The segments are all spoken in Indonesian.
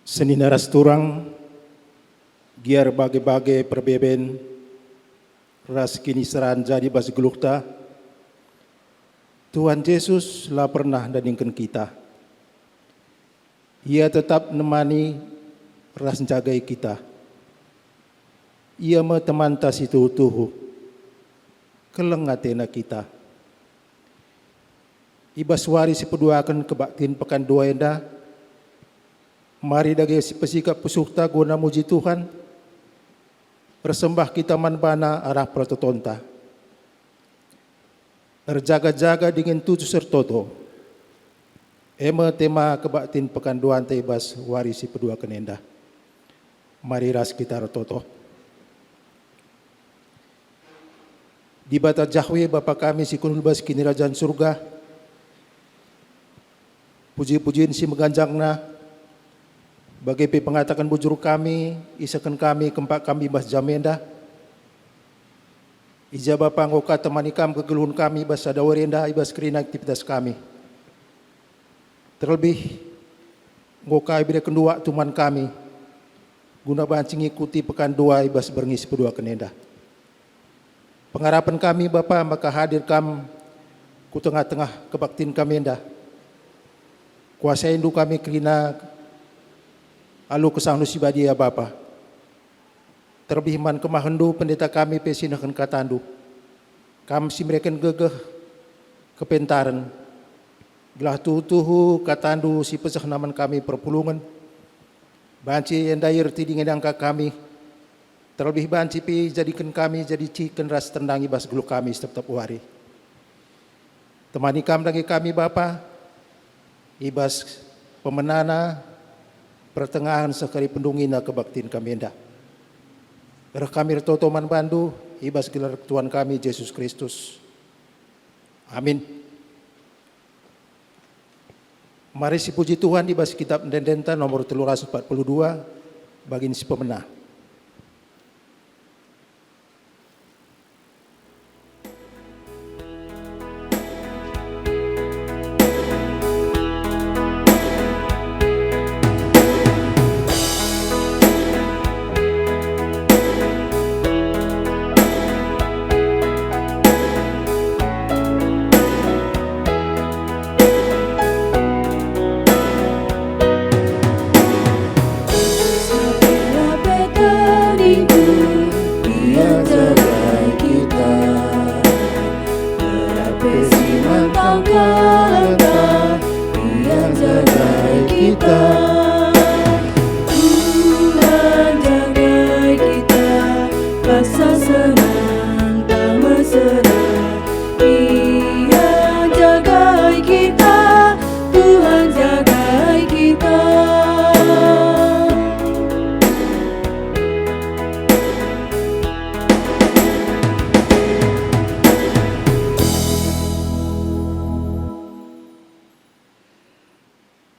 Seninaras turang giar bage-bage perbeben ras kini seran jadi bas gelukta. Tuhan Yesus lah pernah daningkan kita. Ia tetap nemani ras jagai kita. Ia metemanta situ tuhu kelengatena kita. Ibas wari si peduakan kebaktin pekan dua enda. Mari dagi si pesikap pusukta guna muji Tuhan. Persembah kita manbana arah prototonta. Erjaga-jaga dengan tujuh sertoto. Ema tema kebaktin pekan dua ante ibas wari si pedua kenenda. Mari ras kita rototo. Di bata jahwe Bapa kami si kunulbas kini rajaan surga. Puji-pujiin si meganjangna. Bagi pengatakan bujur kami, isakan kami, kempak kami bas jamenda. Ija Bapa ngoka temani kami kegeluhun kami bas ada warenda ibas kerina aktivitas kami. Terlebih ngoka ibira kedua tuman kami. Guna bancing ikuti pekan dua ibas berngis pedua kenenda. Pengharapan kami Bapa maka hadir kami ku tengah-tengah kebaktin kami enda. Kuasa indu kami kerina alu kesang sibadi ya Bapa. Terlebih man kemahendu pendeta kami pesinakan katandu. Kami si mereka gegeh kepentaran. Gelah tuhu katandu si pesah naman kami perpulungan. Banci yang dayar tidingin angka kami. Terlebih banci pi jadikan kami jadi ciken ras tendangi bas geluk kami setiap hari. Temani kami Bapa. Ibas pemenana pertengahan sekali pendungina kebaktin kami enda. Kami retotoman bandu, ibas gelar Tuhan kami Yesus Kristus. Amin. Mari si puji Tuhan ibas kitab Dendenta nomor 342 bagin si pemenah.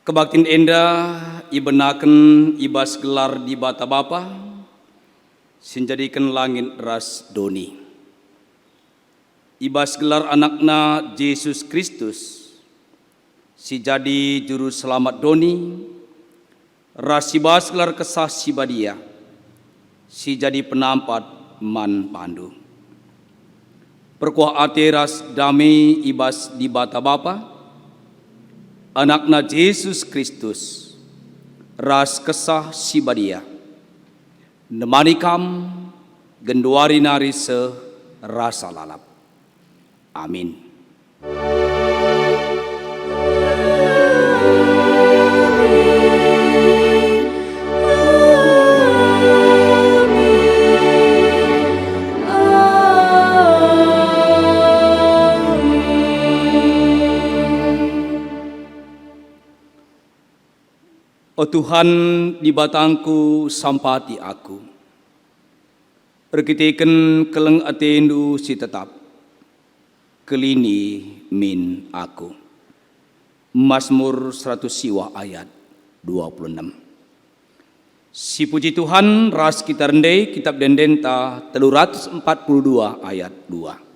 Kebaktin enda ibenaken ibas gelar di bata Bapa sinjadikan langit ras doni. Ibas gelar anakna Yesus Kristus si jadi juru selamat doni. Ras ibas gelar kesah si badia si jadi penampat man pandu. Perkuah ate ras damai ibas di bata Bapa. Anakna Yesus Kristus ras kesah si badia nemanikam genduari nari se rasa lalap. Amin. Oh Tuhan, di batangku sampati aku. Perkitikan keleng atendu si tetap. Kelini min aku. Mazmur 100 siwa ayat 26. Si puji Tuhan ras kita rendai kitab Dendenta 342 ayat 2.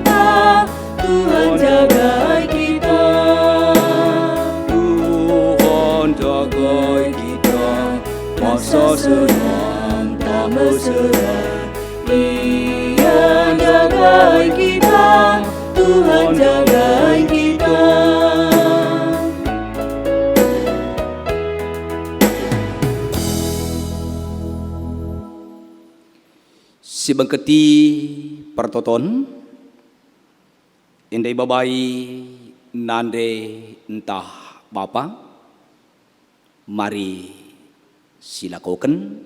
kita, Tuhan jaga kita. Tuhan jaga kita, masa senang tak mesra. Dia jaga kita, Tuhan jaga kita. Si bengketi pertoton indai babai nande entah bapa, mari silakoken.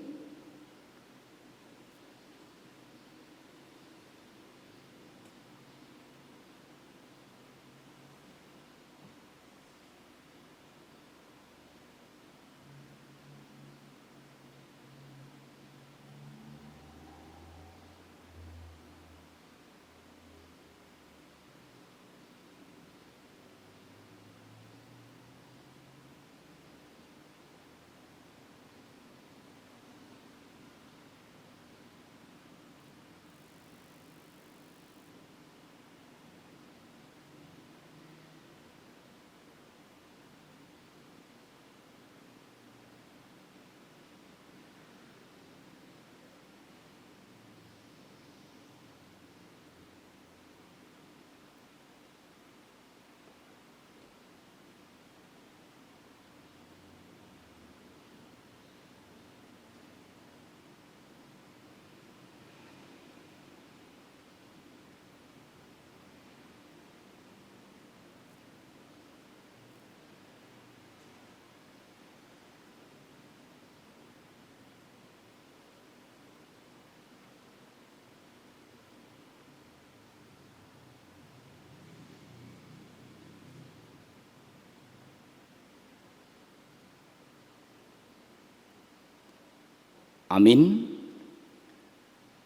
Amin.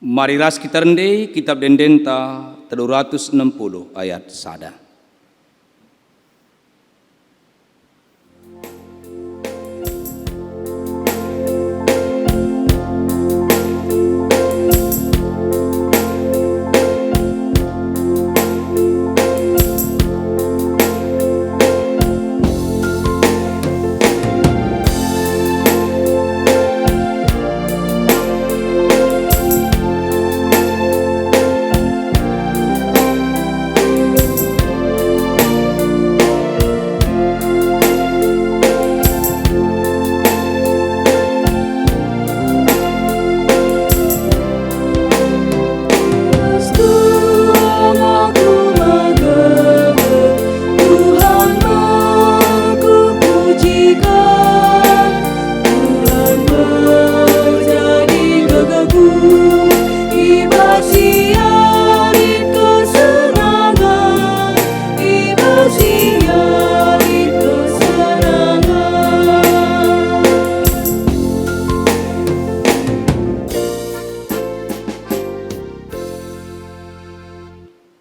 Marilah kita rendai kitab Dendenta 360 ayat sada.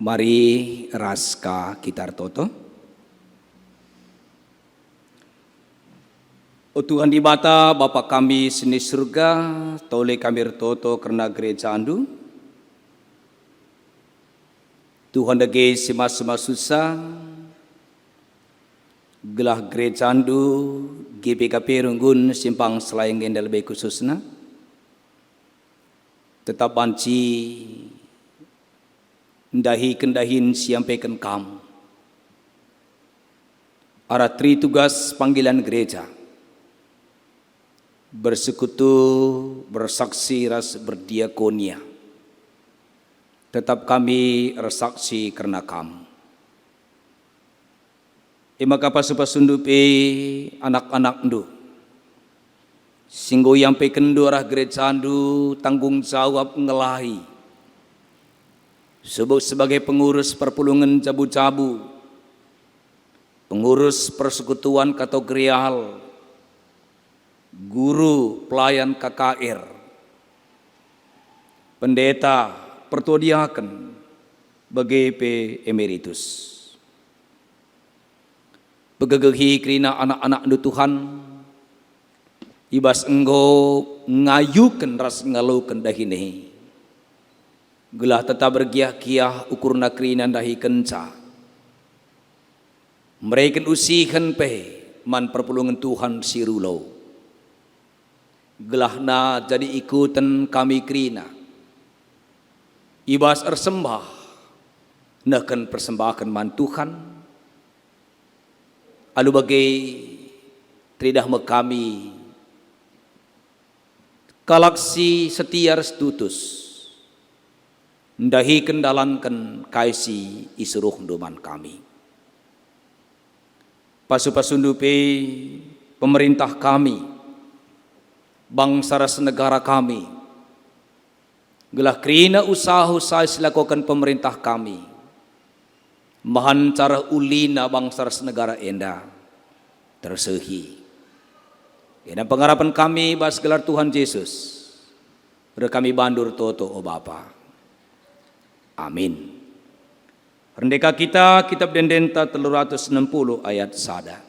Mari raska kitar toto. O Tuhan di bata Bapa kami seni surga, tole kami toto karena gereja andu. Tuhan dage sema-sema susah, gelah gereja andu, GPKP runggun simpang selain gendal lebih khususna. Tetap banci ndahi kendahin siampaikan kamu. Ara tri tugas panggilan gereja. Bersekutu, bersaksi, ras berdiakonia. Tetap kami bersaksi karena kamu. Ima kapasupasundupi anak-anak ndu. Singgo yang pekendu arah gereja ndu tanggung jawab ngelahi. Sebut sebagai pengurus perpulungan cabu-cabu, pengurus persekutuan kategorial, guru pelayan KKR, pendeta pertudiakan, BGP emeritus. Begegehi kerina anak-anak du Tuhan, ibas enggo ngayuken ras ngaluken dahine. gelah tetap bergiah-giah ukur nakri nandahi kenca. Mereka usihan pe man perpulungan Tuhan sirulo. Gelahna jadi ikutan kami krina. Ibas ersembah nakan persembahan man Tuhan. Alu bagai tridah kami kalaksi setia restutus. Ndahi kendalankan kaisi isuruh nduman kami. Pasu-pasundupe pemerintah kami, bangsa ras negara kami, gelah krina usaha-usaha silakukan pemerintah kami, mahan cara ulina bangsa ras negara enda tersehi. Dan pengharapan kami bas gelar Tuhan Yesus, kami bandur toto o Bapa. Amin. Rendeka kita kitab Dendenta 360 ayat sada.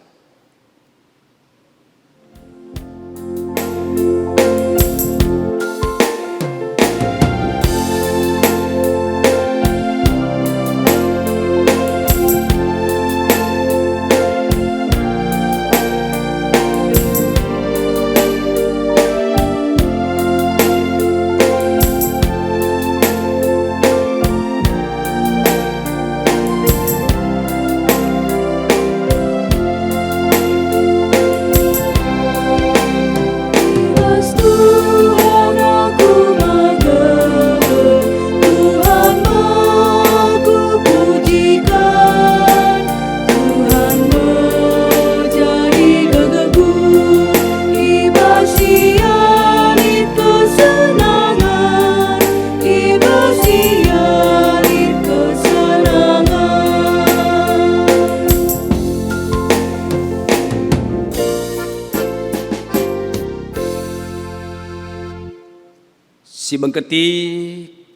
Si bengketi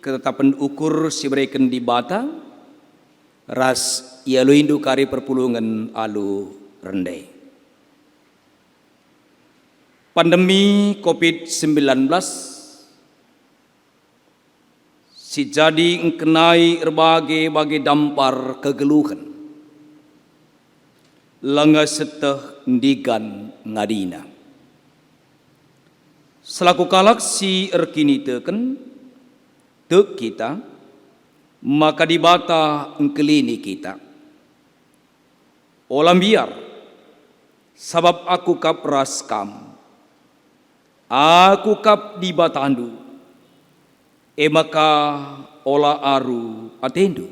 ketetapan ukur si bereken di bata ras ialu indu kari perpulungan alu rendai. Pandemi COVID-19 si jadi engkenai berbagai dampar kegeluhan langa seteh ndigan ngadina. Selaku kalaksi erkini teken tek kita, maka dibata engkelini kita. Olam biar, sabab aku kap raskam, aku kap dibatandu, maka ola aru atendu,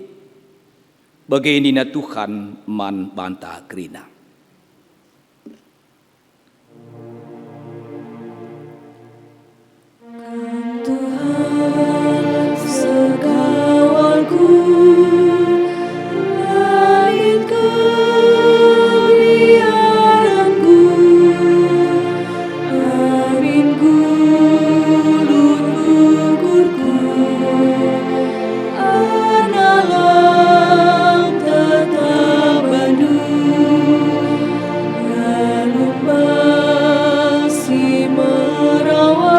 baginina Tuhan man bantah krina. Tuhan segawalku, langit kebiaranku, anginku, lutugurku, analang tetap bandu, lalu masih merawat.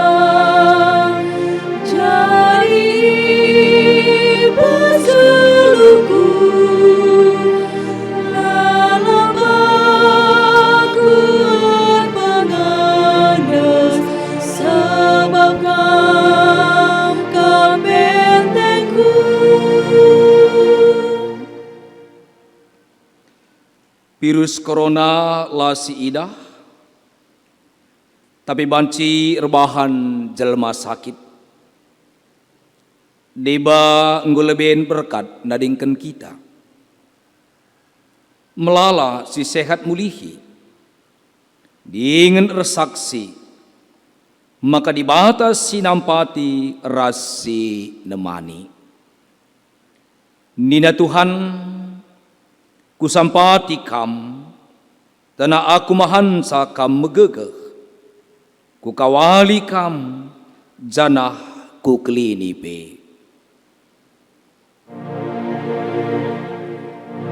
Virus corona lasi idah, tapi banci rebahan jelma sakit. Deba nggoleben berkat nadingkan kita. Melala si sehat mulihi, diingin resaksi, maka dibatas si nampati rasi nemani. Nina Tuhan, kusampati kam, tanah aku mahansa kam megegeh, ku kawali kam, janah ku kelini pe.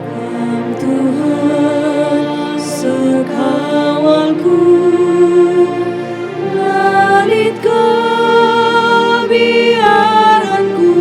Kam Tuhan sekawalku, langit kebiaranku,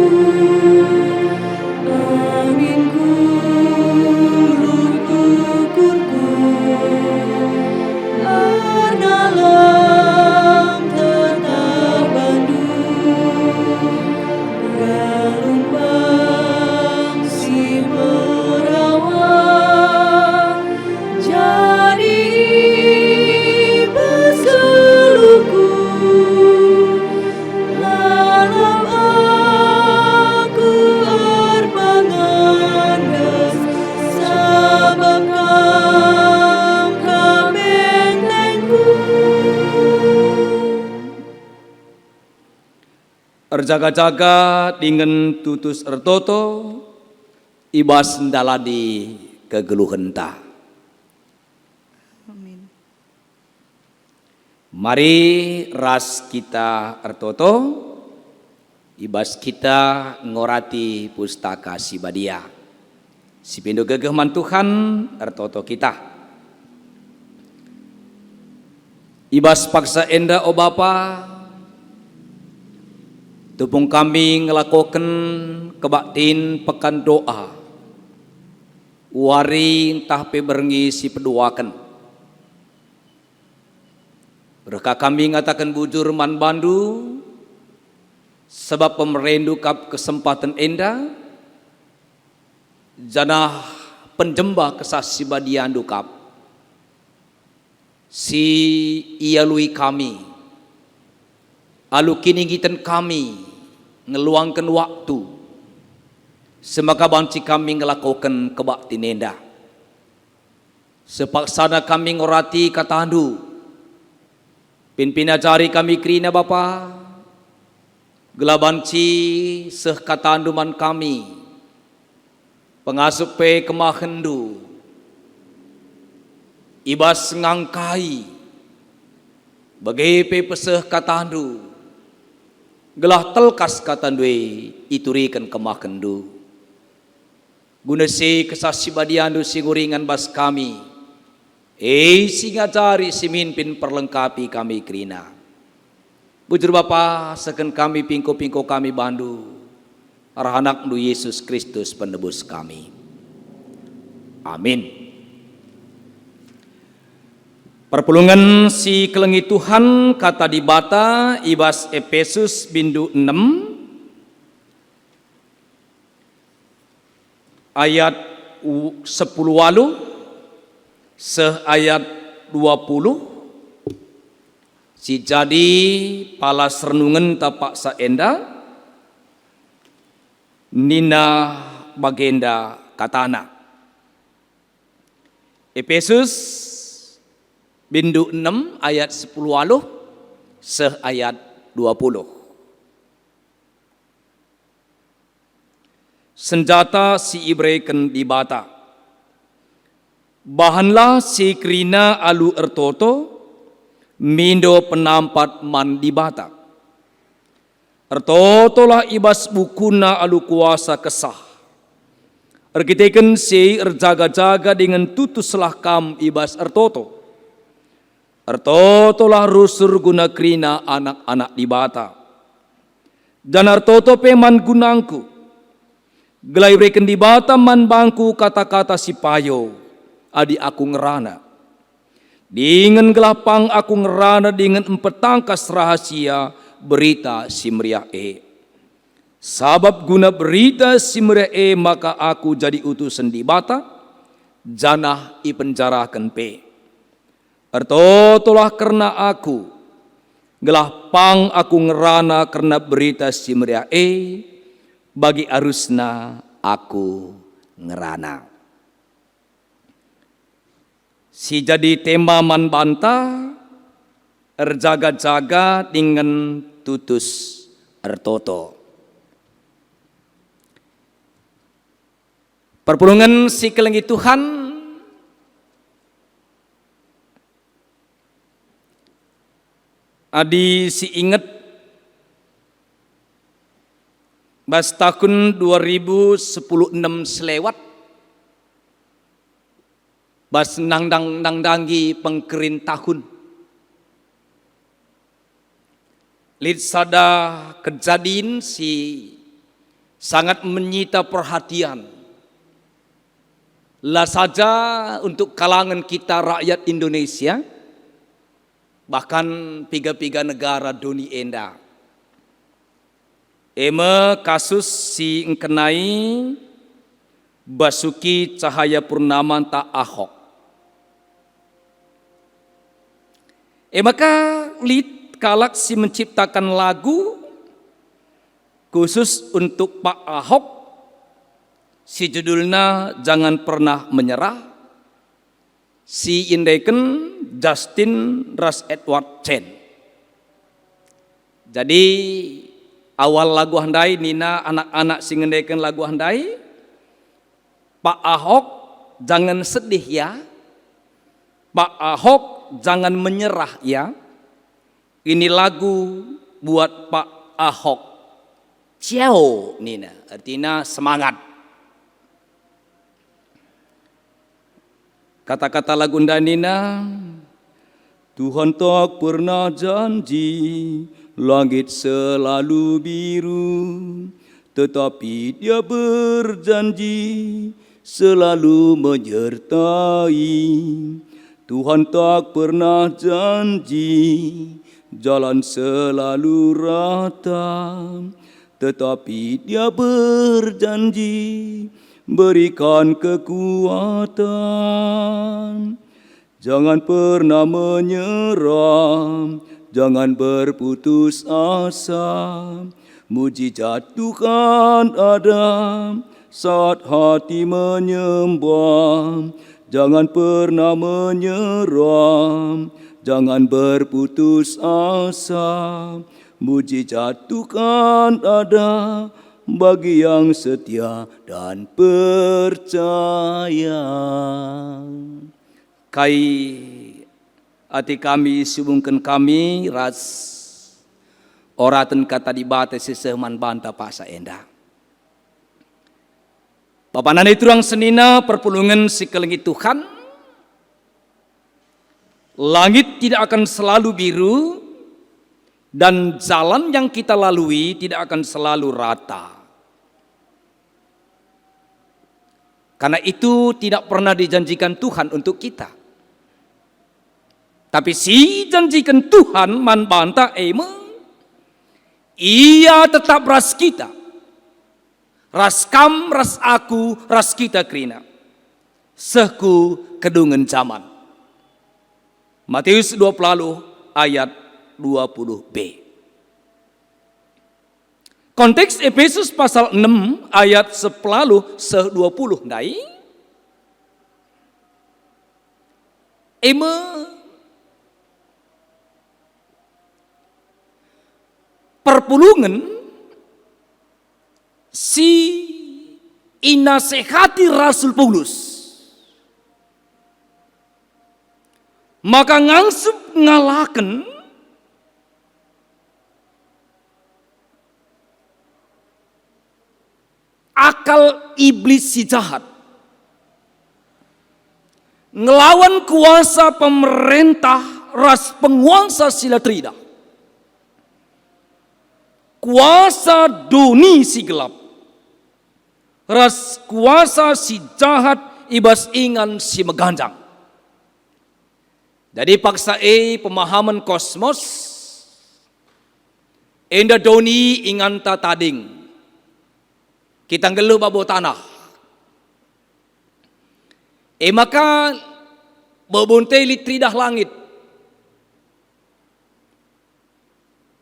Erjaga-jaga dengan tutus ertoto ibas ndaladi kegeluhenta. Amin. Mari ras kita ertoto ibas kita ngorati pustaka si badia. Si pindo gegeh mantuhan ertoto kita. Ibas paksa enda o Bapa, tupung kami ngelakokan kebaktin pekan doa. Wari entah pe berengi si peduakan. Berkah kami ngatakan bujur man bandu, sebab pemerendu kap kesempatan enda, janah penjembah kesasi badian dukap. Si ialui kami, alu kiningitan kami, ngeluangkan waktu, semaka banci kami ngelakukan kebakti nenda. Sepaksana kami ngorati katandu, pimpin ajari kami krina Bapa, gelabanci seh katanduman kami, pengasup pe kemahendu, ibas ngangkai, bagai pe peseh katandu, gelah telkas katandui iturikan kemahendu. Guna si kesasi badiandu singuringan bas kami, singajari siminpin perlengkapi kami krina. Bujur Bapa, seken kami pingko-pingko kami bandu, arah anak nu Yesus Kristus penebus kami. Amin. Perpulungan si kelengi Tuhan kata di bata ibas Efesus bindu 6 ayat 10 walu seh ayat 20. Si jadi palas renungan tapak saenda nina bagenda katana. Efesus bindu 6 ayat 10 waluh seh ayat 20. Senjata si ibreken di bata. Bahanlah si krina alu ertoto mindo penampat man di bata. Ertotolah ibas bukuna alu kuasa kesah. Erkiteken si erjaga-jaga dengan tutuslah kam ibas ertoto. Ertotolah rusur guna krina anak-anak di bata. Dan ertoto peman gunangku. Gelai breken di bata man bangku kata-kata si payo. Adi aku ngerana. Dengan gelapang aku ngerana dengan empetangkas rahasia berita si meriah Sabab guna berita si meriah maka aku jadi utusan di bata, janah i penjarakan pe. Ertotolah karena aku, gelapang aku ngerana karena berita si meriah bagi arusna aku ngerana. Si jadi tema man banta, erjaga-jaga dengan tutus ertoto. Perpulungan si kelengi Tuhan, adi si inget bas tahun 2016 selewat, bas nangdangi pengkerin tahun. Lid sada kejadian si sangat menyita perhatian. Lah saja untuk kalangan kita rakyat Indonesia, bahkan piga-piga negara dunia enda. Kasus si engkenai Basuki Cahayapurnama ta Ahok. Maka lid kalak si menciptakan lagu khusus untuk Pak Ahok, si judulnya Jangan Pernah Menyerah, si indeken Justin Ras Edward Chen. Jadi awal lagu handai nina anak-anak sing ngendeken lagu handai. Pak Ahok jangan sedih ya. Pak Ahok jangan menyerah ya. Ini lagu buat Pak Ahok. Ciao nina, artinya semangat. Kata-kata lagu nina, Tuhan tak pernah janji langit selalu biru, tetapi Dia berjanji selalu menyertai. Tuhan tak pernah janji jalan selalu rata, tetapi Dia berjanji berikan kekuatan. Jangan pernah menyerah, jangan berputus asa. Mujizat Tuhan ada saat hati menyembah. Jangan pernah menyerah, jangan berputus asa. Mujizat Tuhan ada bagi yang setia dan percaya. Kai ati kami subungkan kami ras oraten kata dibate sesehman banta pasa enda. Papanan itu orang senina perpulungan sikelengi Tuhan. Langit tidak akan selalu biru dan jalan yang kita lalui tidak akan selalu rata. Karena itu tidak pernah dijanjikan Tuhan untuk kita. Tapi si janjikan Tuhan man banta emang ia tetap ras kita. Ras kam, ras aku, ras kita krina. Seku kedungan zaman. Matius 20 ayat 20b. Konteks Efesus pasal 6 ayat 10 se-20 dai. Perpulungan si inasehati Rasul Paulus. Maka ngangsup ngalaken akal iblis si jahat. Ngelawan kuasa pemerintah ras penguasa sila trida. Kuasa duni si gelap. Ras kuasa si jahat ibas ingan si meganjang. Jadi paksa pemahaman kosmos. Enda doni ingan tading. Kita ngeluh babo tanah. Maka bebunte litridah langit.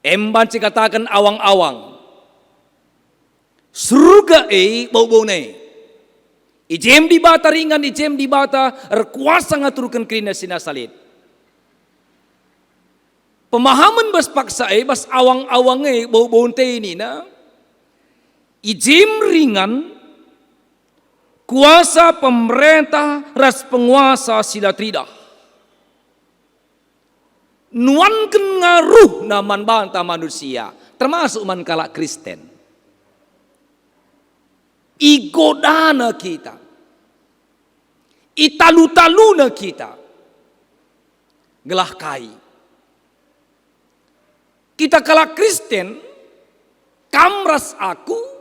Emban katakan awang-awang. Surga bau-baune. Ijem di bata ringan, ijem di bata erkuasa ngaturkan kerina sinasalit. Pemahaman bas paksa bas awang-awang bau-baunte ini na. Ijem ringan, kuasa pemerintah ras penguasa sila tridah. Nuankan ngaruh naman banta manusia, termasuk man kalak Kristen. Igodana kita, italu-taluna kita, gelah kai. Kita kalak Kristen, kamras aku,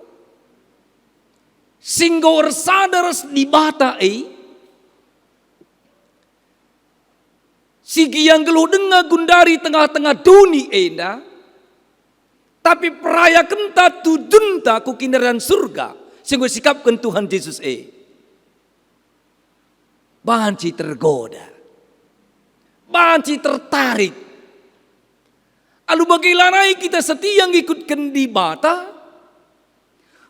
Singgor sadaras di bata sigi yang geluh dengar gundari tengah-tengah duni enda, tapi peraya kenta tujunta ku kinderan surga, sehingga sikapkan Tuhan Yesus banci tergoda, banci tertarik. Alu bagi lanai kita setia ngikutkan di bata,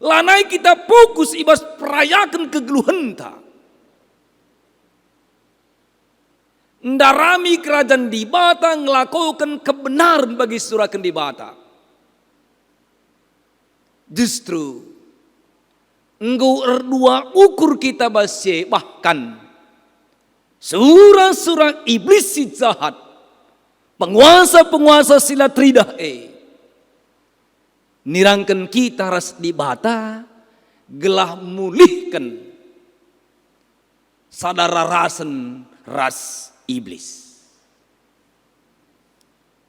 lanai kita fokus ibas perayakan kegeluhenta. Ndarami kerajaan di bata ngelakukan kebenaran bagi surakan di bata. Justru engkau erdua ukur kita basye, bahkan surah-surah iblis si jahat, penguasa-penguasa sila tridah nirangkan kita ras di bata, gelah mulihkan sadara rasen ras iblis.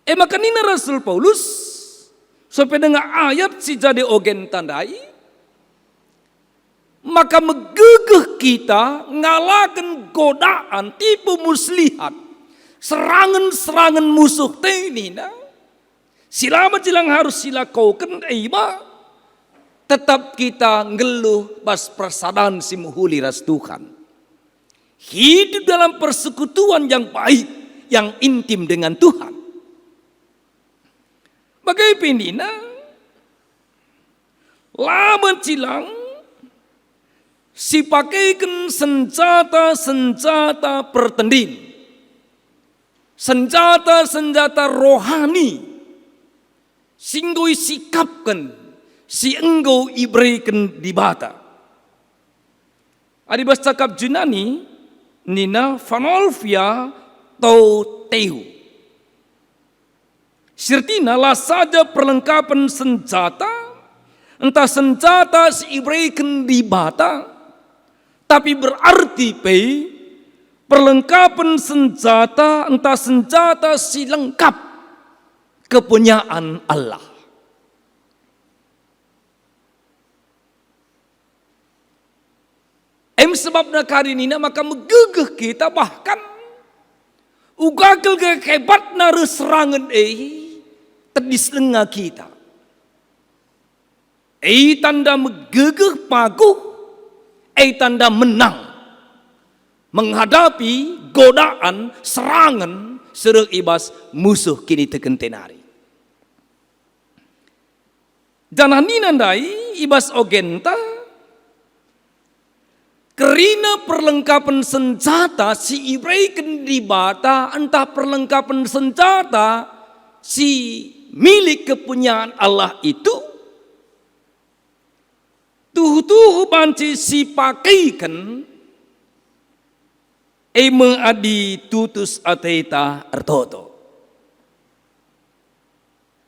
Maka nina Rasul Paulus sampai dengan ayat si jadi ogen tandai, maka megegeh kita ngalakan godaan tipu muslihat, serangan-serangan musuh tenina. Silama jilang harus sila kauken tetap kita ngeluh bas persadaan si muhuli ras Tuhan. Hidup dalam persekutuan yang baik, yang intim dengan Tuhan. Bagai pendina, lama cilang, si pakaikan senjata-senjata pertanding, senjata-senjata rohani, singgoi sikapkan, si engkau ibreikan di bata. Adibas cakap Junani, nina fanolvia tau tehu. Sirtina lah saja perlengkapan senjata, entah senjata si ibreikan di bata, tapi berarti perlengkapan senjata, entah senjata si lengkap kepunyaan Allah. Sebabna kali ini maka megegeh kita bahkan ugagel kehebatna serangan tedis lenga kita. Tanda megegeh paguh, tanda menang menghadapi godaan serangan serang ibas musuh kini tekentenari. Janani nandai ibas ogenta kerina perlengkapan senjata si ibreikan di bata, entah perlengkapan senjata si milik kepunyaan Allah itu, tuh banci si pakaikan adi tutus ateta ertoto.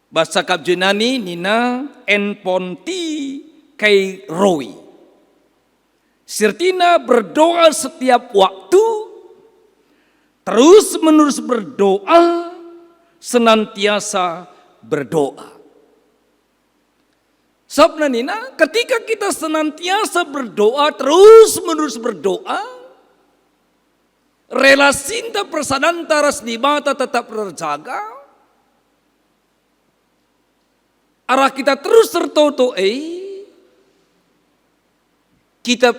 Bahasa Junani nina enponti kai roi. Sirtina berdoa setiap waktu, terus menerus berdoa, senantiasa berdoa. Sabna nina, ketika kita senantiasa berdoa, terus menerus berdoa, relasi cinta persaudaraan taras di mata tetap terjaga, arah kita terus tertoto kita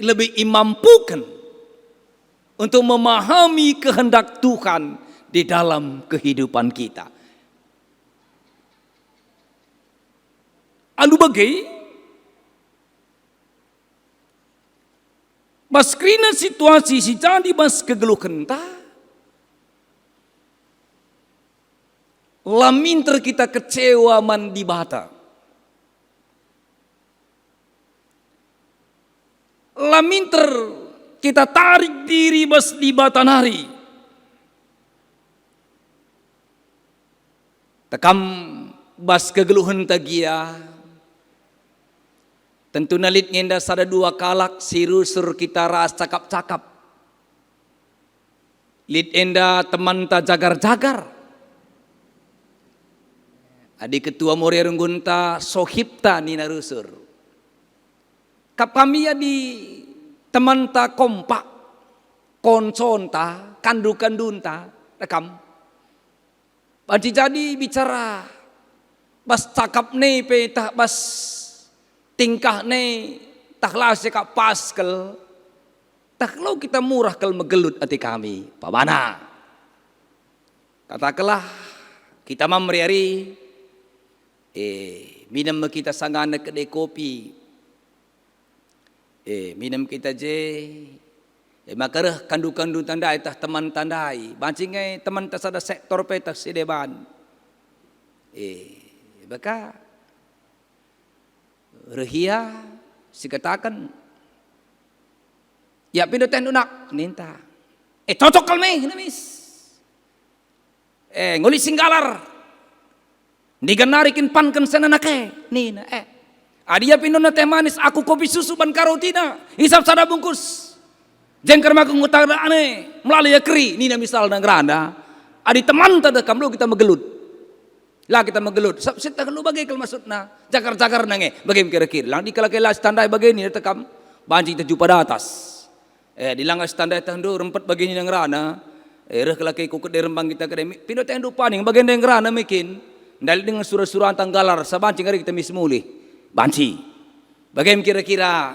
lebih imampukan untuk memahami kehendak Tuhan di dalam kehidupan kita. Anu bagai baskrina situasi si jadi bas kegeluh kenta, laminter kita kecewa mandi bata. Laminter kita tarik diri bas di batanari. Tekam bas kegeluhan tagia. Tentu nalit ngenda sada dua kalak sirusur kita ras cakap-cakap. Lit enda teman ta jagar-jagar. Adik ketua Moria Runggunta sohipta nina rusur. Kap kami ya di teman ta kompak, konson ta, kandu-kandun ta, rekam. Badi jadi bicara, bas cakap ne pe tak bas tingkah ne tak lah sekap paskel, tak lo kita murah kel megelut hati kami, pamana. Katakanlah kita mamriari, minum kita sangana kedai kopi. Minum kita je, makarah kandu-kandu tandai tah teman tandai, bancingai teman tas ada sektor pe tah sedeban. Baka rehia si katakan ya pindo ten unak ninta cocok kalme namis ngoli singgalar diganarikin panken senanake nina adia pindo na teh manis aku kopi susu ban karotina hisap sada bungkus jengker makung utang ane melalui keri nina misal nang granda adi teman tada kamlo kita megelut lah kita megelut sita lu bagai kal maksudna jakar-jakar nange bagai kira-kira lang dikala-kala standai bagai ni tekam banci teju pada atas dilanggar standai tandu rempet bagai ni nang rana reh kelaki kukut di rembang kita kede pindo tandu paning bagai nang rana mikin dal dengan surah-surah tanggalar sabanci ngari kita mismuli banci bagai kira-kira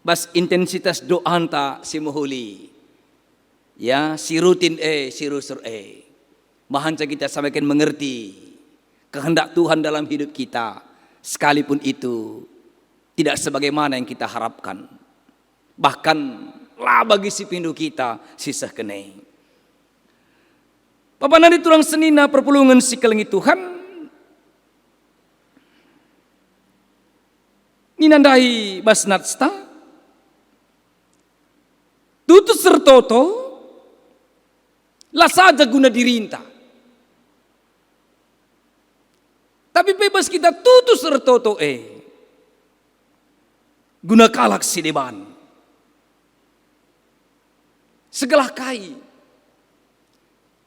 bas intensitas doa anta si muhuli ya si rutin si rusur Mahanca kita sampaikan mengerti kehendak Tuhan dalam hidup kita, sekalipun itu tidak sebagaimana yang kita harapkan. Bahkan lah bagi si pindu kita sisa kenai. Papanan tulang senina perpulungan si kelengi Tuhan. Ninandai basnatsta. Tutus sertoto. Lah saja guna dirinta. Tapi bebas kita tutus sertoto guna kalak si deban. Segala kai.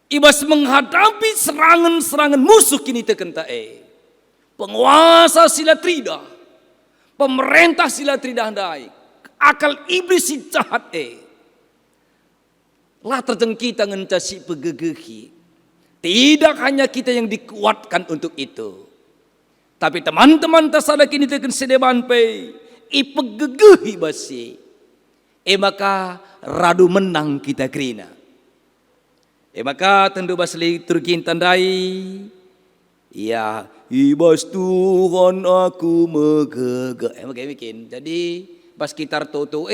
Ibas menghadapi serangan-serangan musuh kini tekenta penguasa sila trida. Pemerintah sila trida handai. Akal iblis si jahat lah terjengkita ngentasi pegegehi. Tidak hanya kita yang dikuatkan untuk itu. Tapi teman-teman tasada kini tekan sedeban pe ipegegehi basi. Maka radu menang kita kerina. Maka tentu basli turkin tandai. Ya ibas Tuhan aku megege. Maka bikin. Jadi bas kitar toto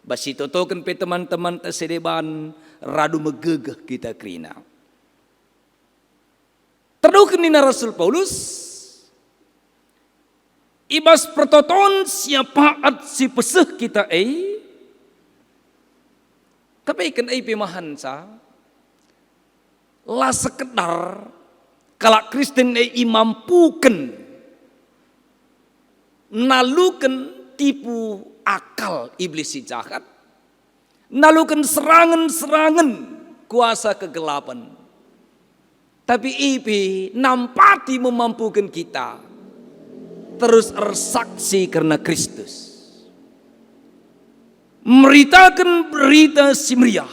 basi toto kan pe teman-teman tasedeban radu megegeh kita kerina. Terdukan nina Rasul Paulus. Ibas pertoton siapaat si peseh kita tapi ikan pimahan sa lah sekedar kalau Kristen imampukan nalukan tipu akal iblis si jahat nalukan serangan-serangan kuasa kegelapan tapi ipi nampati memampukan kita terus bersaksi karena Kristus. Meritakan berita simriah.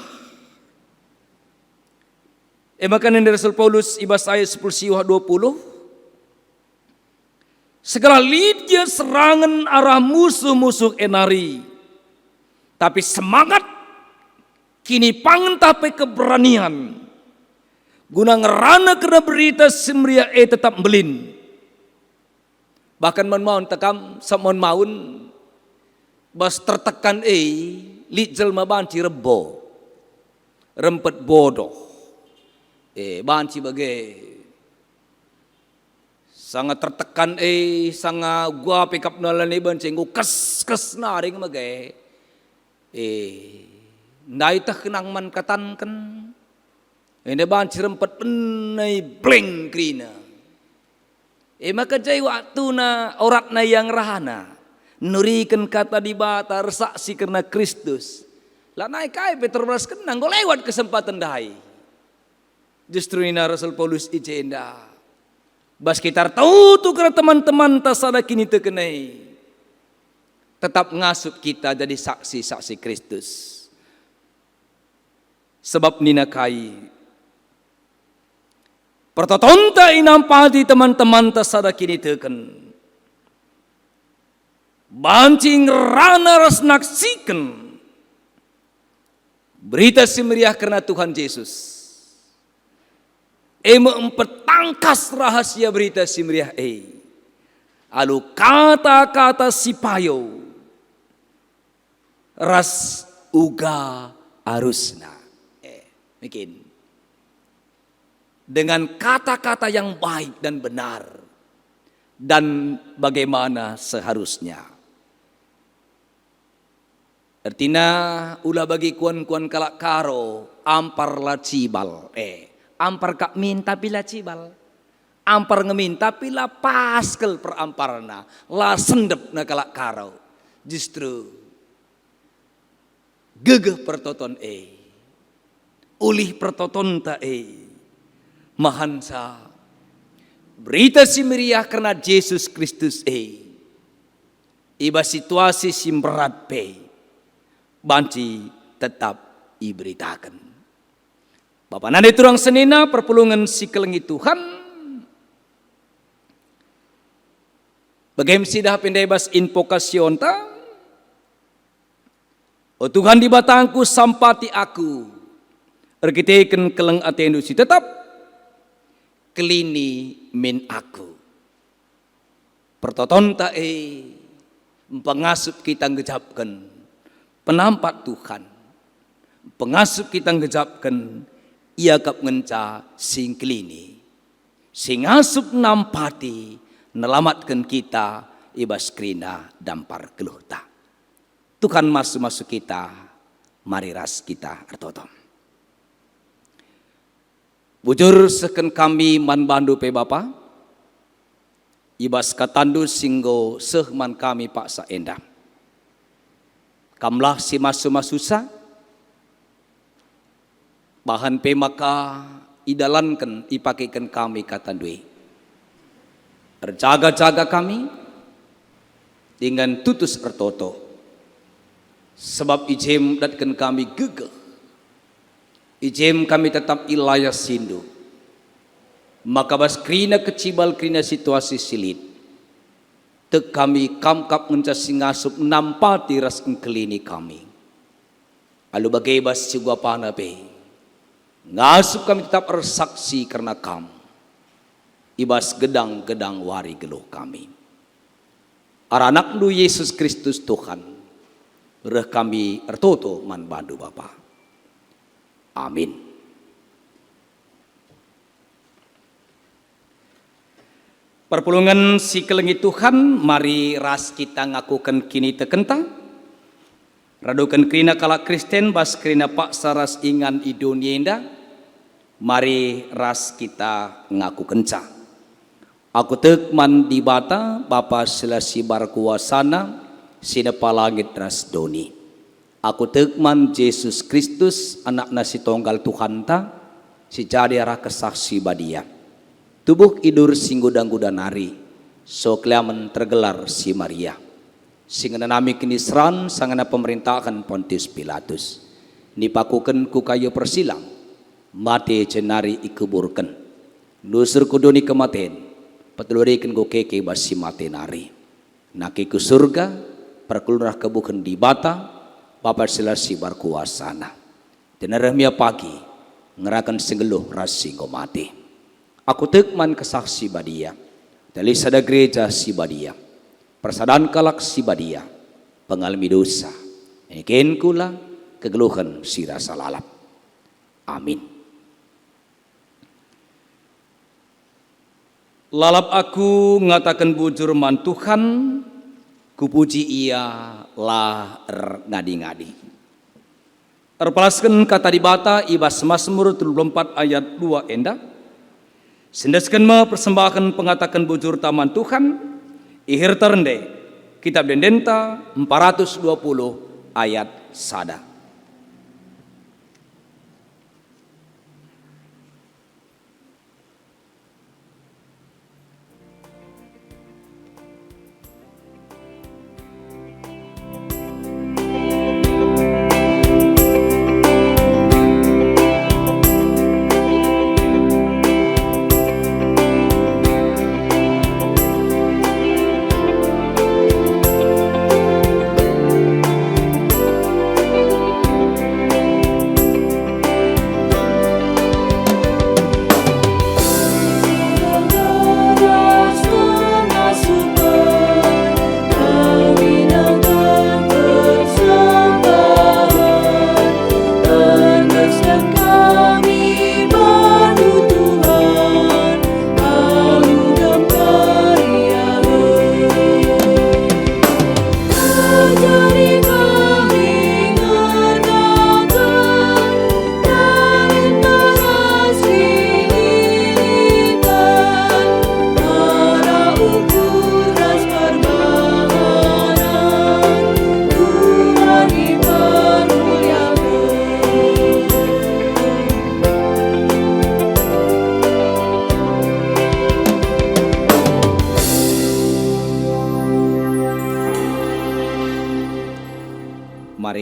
Makanan dari Rasul Paulus ibas ayat 10 siwah 20. Segala lidya serangan arah musuh-musuh enari. Tapi semangat kini pangen tape keberanian. Guna ngerana kena berita simriah tetap belin. Bahkan maun tekam samon maun bas tertekan li jelma banci rebo rempet bodoh banci bagai sangat tertekan sangat gua pikap nalan banci ngu kes naring bagai ndai tah kenang man katan kan ini banci rempet penai bling krina. Maka jai waktu na orat na yang rahana nurikan kata di bata saksi karena Kristus. Lah naik kai Petrus kenang go lewat kesempatan dai. Justru ini Rasul Paulus ijenda. Bas kita tahu tuh karena teman-teman tasada kini terkenai. Tetap ngasup kita jadi saksi-saksi Kristus. Sebab nina kai pertotonta inampati teman-teman tasada kini teken. Bancing rana rasnaksikan berita simriah karena Tuhan Yesus. Empetangkas rahasia berita simriah alu kata-kata sipayo ras uga arusna. Bikin dengan kata-kata yang baik dan benar dan bagaimana seharusnya. Artinya ulah bagi kuan-kuan kalak karo ampar la cibal. Ampar kak minta pila cibal. Ampar ngeminta pila paskel per amparna. La sendep na kalak karo. Justru gegeh pertoton ulih pertoton ta mahansa berita si meriah karena Yesus Kristus iba situasi si berat banci tetap iberitakan. Bapak nade turang senina perpulungan si kelengi Tuhan. Bagaimana sidah pendai bas invokasion ta? O Tuhan di batangku sampati aku. Erkiteken keleng atendu si tetap kelini min aku. Pertoton ta pengasup kita ngejapkan penampat Tuhan. Pengasup kita ngejapkan ia kap ngenca sing kelini. Sing asup nampati nelamatkan kita ibas krina dampar keluhta. Tuhan masuk kita, mari ras kita artotom. Bujur seken kami man bandu pe Bapa, ibas katandu singgo sehman kami Pak Saenda. Kamlah si masu-masusa, bahan pe maka idalankan ipakikan kami katandui. Terjaga-jaga kami dengan tutus ertoto. Sebab ijem datkan kami gegeh. Ijem kami tetap ilayah sindu. Maka bas krina kecibal krina situasi silit. Tek kami kamkap mencasi ngasup nampati ras engkelini kami. Alu bagai bas sigua panabe. Ngasup kami tetap ersaksi karena kamu. Ibas gedang-gedang wari geluh kami. Aranak lu Yesus Kristus Tuhan. Reh kami ertoto man bandu Bapa. Amin. Perpulungan si kelengi Tuhan, mari ras kita ngakukan kini tekenta. Radukan krina kala Kristen bas krina pak saras ingan idunienda. Mari ras kita ngaku kenca. Aku tekman di bata Bapa selasi barkuasana sinepa langit ras doni. Aku tekman Yesus Kristus anak nasi tonggal Tuhan ta si jadi arah kesaksi badia. Tubuh idur singgudang-gudan hari so kelaman tergelar si Maria. Singana nami kini seran sangana pemerintahan Pontius Pilatus. Nipakuken ku kayu persilang mati cenari ikuburken. Nusur kuduni kematen petulurikan ku keke basi mati nari. Naki ku surga perkulurah kebuken di bata Bapak selasi barkuasana. Tenerahmia pagi ngerakan singgeluh rasi mati. Aku tekman kesaksi badia. Dari sada gereja si badia. Persadaan kalak si badia. Pengalami dosa. Ini ken kula kegeluhan si rasa lalap. Amin. Lalap aku ngatakan bujur man Tuhan, kupuji ia lah ngadi-ngadi. Terpalaskan kata di bata ibas Mazmur 34 ayat 2 enda. Sendaskan persembahkan pengatakan bujur taman Tuhan, ihir terende, kitab dendenta 420 ayat sada.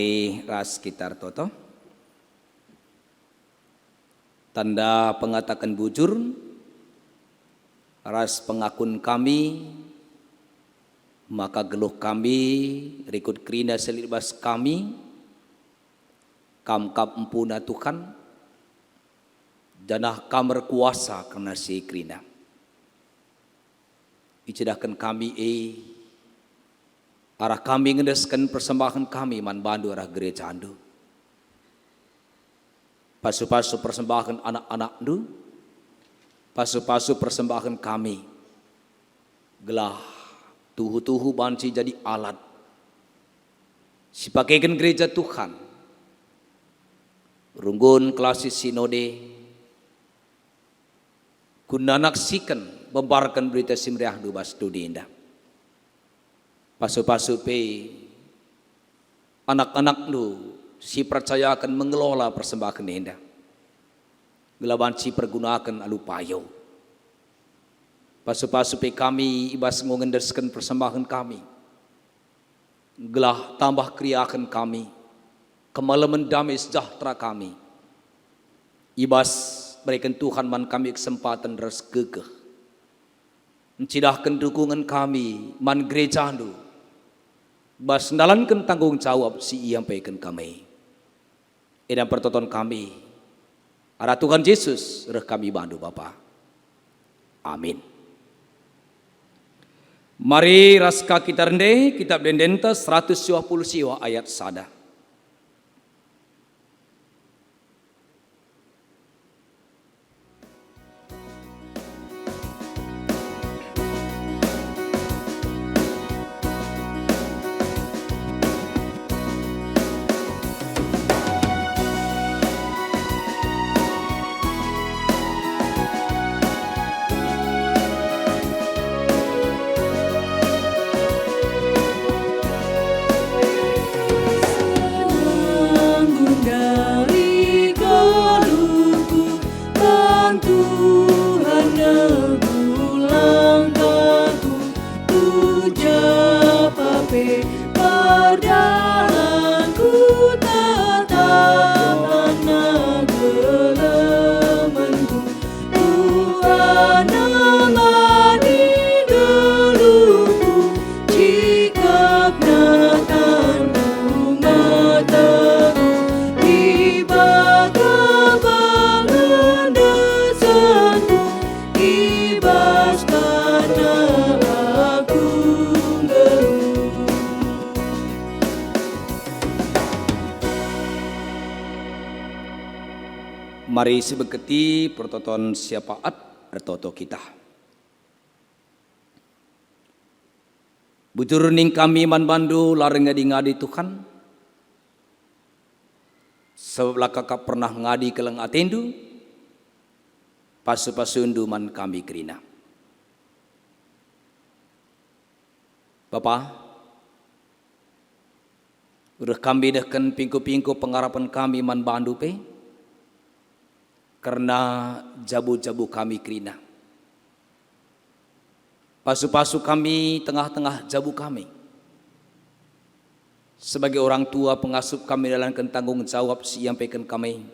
Mari ras kitar toto. Tanda pengatakan bujur, ras pengakun kami, maka geluh kami, rikut kerina selibas kami, kamkap empuna Tuhan, janah kamar kuasa karena si kerina. Icedahkan kami arah kami ngedeskan persembahan kami man bandu arah gereja andu. Pasu-pasu persembahan anak-anak du, pasu-pasu persembahan kami. Gelah tuhu-tuhu banci jadi alat. Sipakaikan gereja Tuhan. Runggun klasis sinode. Kunanaksikan membarkan berita simriah du bas studi indah. Pasu-pasu pe anak-anak lu si percaya akan mengelola persembahan indah. Gelaban si pergunakan alu payo. Pasu-pasu pe kami ibas mengendeskan persembahan kami. Gelah tambah kriakan kami. Kemalaman damai sejahtera kami. Ibas berikan Tuhan man kami kesempatan ras gegeh. Mencidahkan dukungan kami man gereja andu. Bas ndalankan tanggung jawab si iampaikan kami. Edam pertonton kami. Arah Tuhan Yesus reh kami bandu Bapa. Amin. Mari raska kita rende kitab Dendenta 120 siwa ayat sada. Mari sebeketi pertonton siapaat ertoto kita. Bujur ning kami man bandu lareng ngadi-ngadi Tuhan. Sebab kakak pernah ngadi keleng atendu. Pasu-pasundu man kami kerina. Bapa, udah kami dahkan pingku-pingku pengharapan kami man bandu pe. Karena jabu-jabu kami kerina. Pasu-pasu kami tengah-tengah jabu kami. Sebagai orang tua pengasuh kami dalam tanggung jawab siampaikan kami.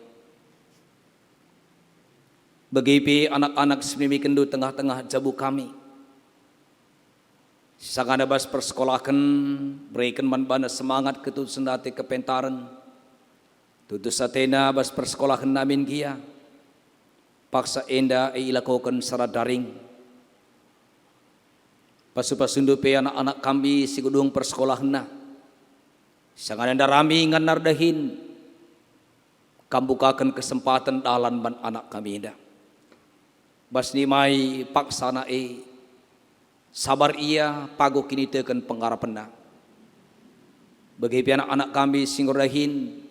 Bagi anak-anak semimi kendu tengah-tengah jabu kami. Sangat bas persekolahan berikan manbana semangat ketut sendati kepentaran. Tutus satena bas persekolahan namin kia. Paksa enda ilakukan secara daring. Pasu-pasundu pe anak-anak kami si gudung persekolahna. Sangat enda rami ngan nardahin. Kambukakan kesempatan dalan ban anak kami enda. Bas nimai paksana sabar ia pago kini tekan pengharapanna. Bagi anak-anak kami singgorahin.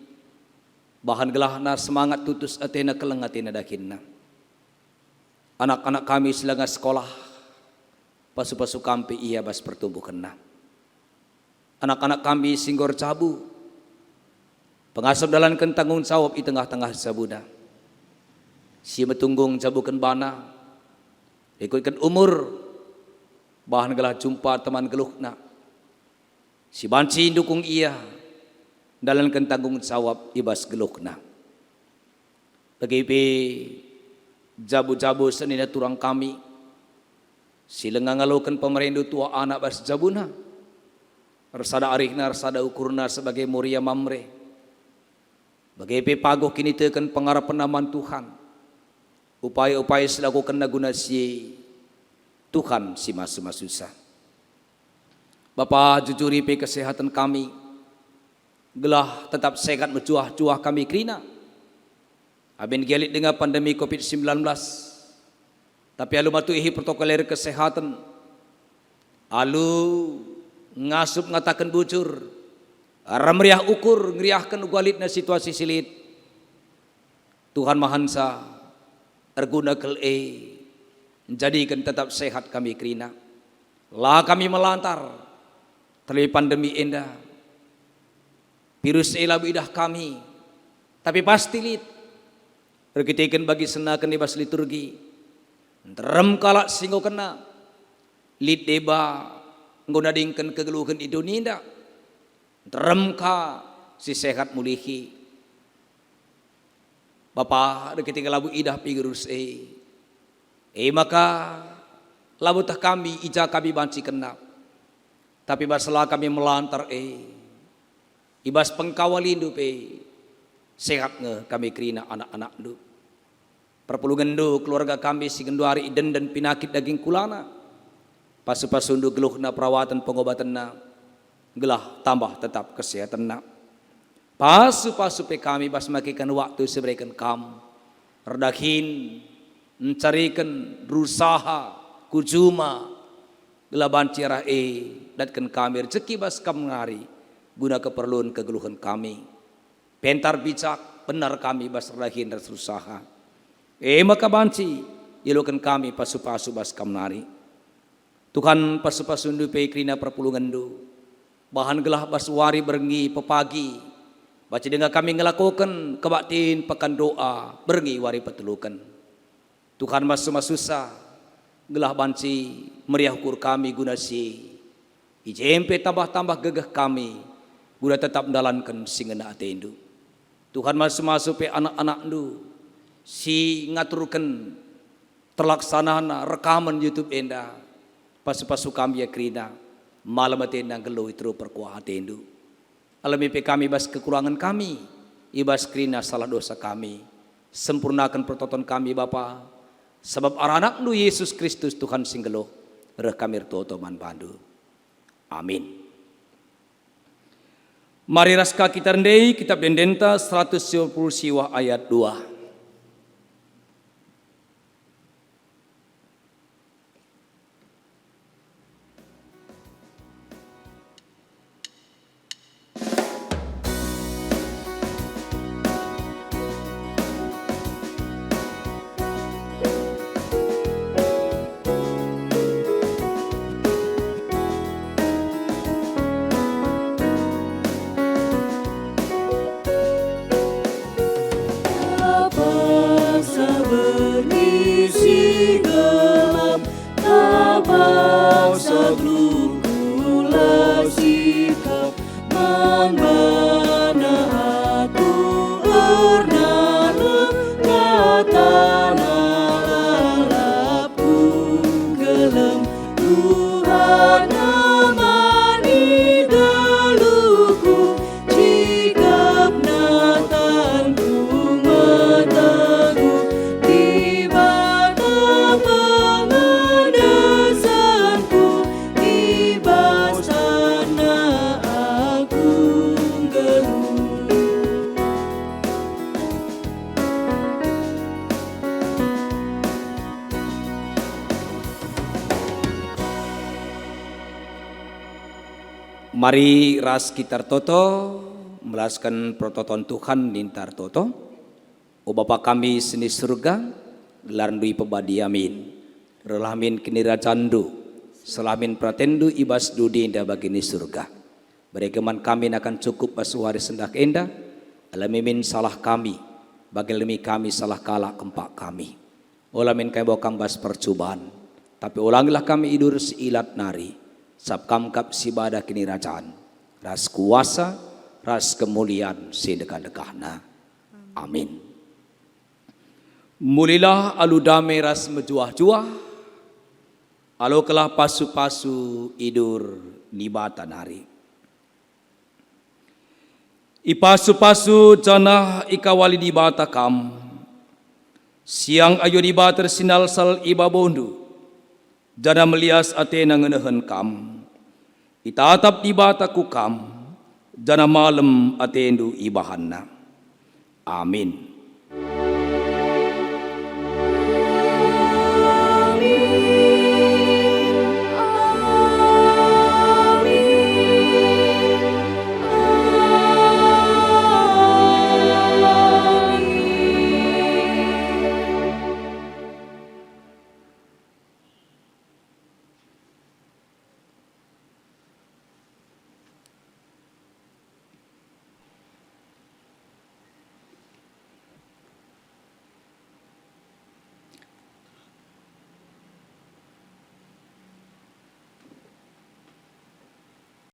Bahan gelahna semangat tutus atena keleng atena dakinna. Anak-anak kami selanga sekolah, pasu-pasu kampi ia bas pertumbuhan. Anak-anak kami singgor cabu, pengasuh dalam tanggung jawab di tengah-tengah sabuda. Si betunggung cabukan bana, ikutkan umur, bahan gelah jumpa teman geluhna. Si banci dukung ia, dalam tanggung jawab ibas gelukna. Bagi jabu-jabu senina turang kami, sila ngangalokan pemerintah tua anak bas jabuna, rasada arikna rasada ukurna sebagai muria mamre. Bagi pagoh kini tekan pengharapan naman Tuhan, upaya-upaya selakukan naguna si Tuhan si masu-masusa. Bapa jujuri kesehatan kami, gelah tetap sehat menjuah-juah kami kerina. Abin gelit dengan pandemi COVID-19, tapi alu matuhi protokol kesehatan, alu ngasup ngatakan bujur, ramriah ukur ngeriahkan ugalit na situasi silit. Tuhan Mahansa erguna kel'e jadikan tetap sehat kami kerina. Lah kami melantar terlebih pandemi indah, virus elabu idah kami, tapi pasti lit berkitikan bagi senakan di bas liturgi, terem kalak singgo kena lit deba ngunadingkan kegeluhan Indonesia, terem ka si sehat mulihi. Bapa berkitikan labu idah virus maka labu tah kami ija kami banci kena. Tapi basalah kami melantar ibas pengkawalindu sehat nge kami kerina anak-anak du. Perpulungan du keluarga kami si gendu hari iden dan pinakit daging kulana. Pasu-pasundu geluhna perawatan pengobatan na gelah tambah tetap kesehatan na. Pasu-pasu kami bas makikan waktu seberikan kam redahin mencarikan berusaha kujuma gelaban cirah datkan kami rezeki bas kam ngari guna keperluan kegeluhan kami. Pentar bijak benar kami bas rahin dan berusaha. Maka banci ilukan kami pasu-pasu bas kam ngari. Tuhan pasu-pasu ndu krina perpulungan du. Bahan gelah bas wari berengi pepagi. Baca dengan kami ngelakukan kebaktiin pekan doa berengi wari petelukan. Tuhan masu-masusa gelah banci meriah ukur kami guna si IJMP tambah-tambah gegah kami guna tetap mendalankan singena atendu. Tuhan masuk-masuk anak-anak du si ngaturkan terlaksana rekaman YouTube enda pasu-pasu kami ya krina malam atenda gelo itu perkuah atendu. Alami kami bas kekurangan kami ibas krina salah dosa kami sempurnakan pertonton kami Bapa. Sebab aranak nu Yesus Kristus Tuhan singgelo reh kami toto man bandu. Amin. Mari raska kita rendai kitab Dendenta 190 siwa ayat 2. Mari ras kitar toto melaskan prototon Tuhan nintar toto. O Bapa kami seni surga gelarndui pebadi amin. Relamin kini rajandu selamin pratendu ibas dudi indah bagini surga. Beregeman kami akan cukup basuhari sendak indah. Alamimin salah kami bagelemi kami salah kalah kempak kami. Olamin kami bokang bas percobaan. Tapi ulangilah kami idur siilat nari. Sab kamkap sibada kini rajaan ras kuasa ras kemuliaan sedekah-dekahna. Amin. Mulilah alu damai ras mejuah-juah, alo kelah pasu-pasu idur nibatan hari. Ipasu-pasu janah ikawali dibata kam, siang ayo dibata tersinal sal iba bondu, jana melias ate nangenehen kam, itatap dibata ku kam, jana malam atendu ibahanna. Amin.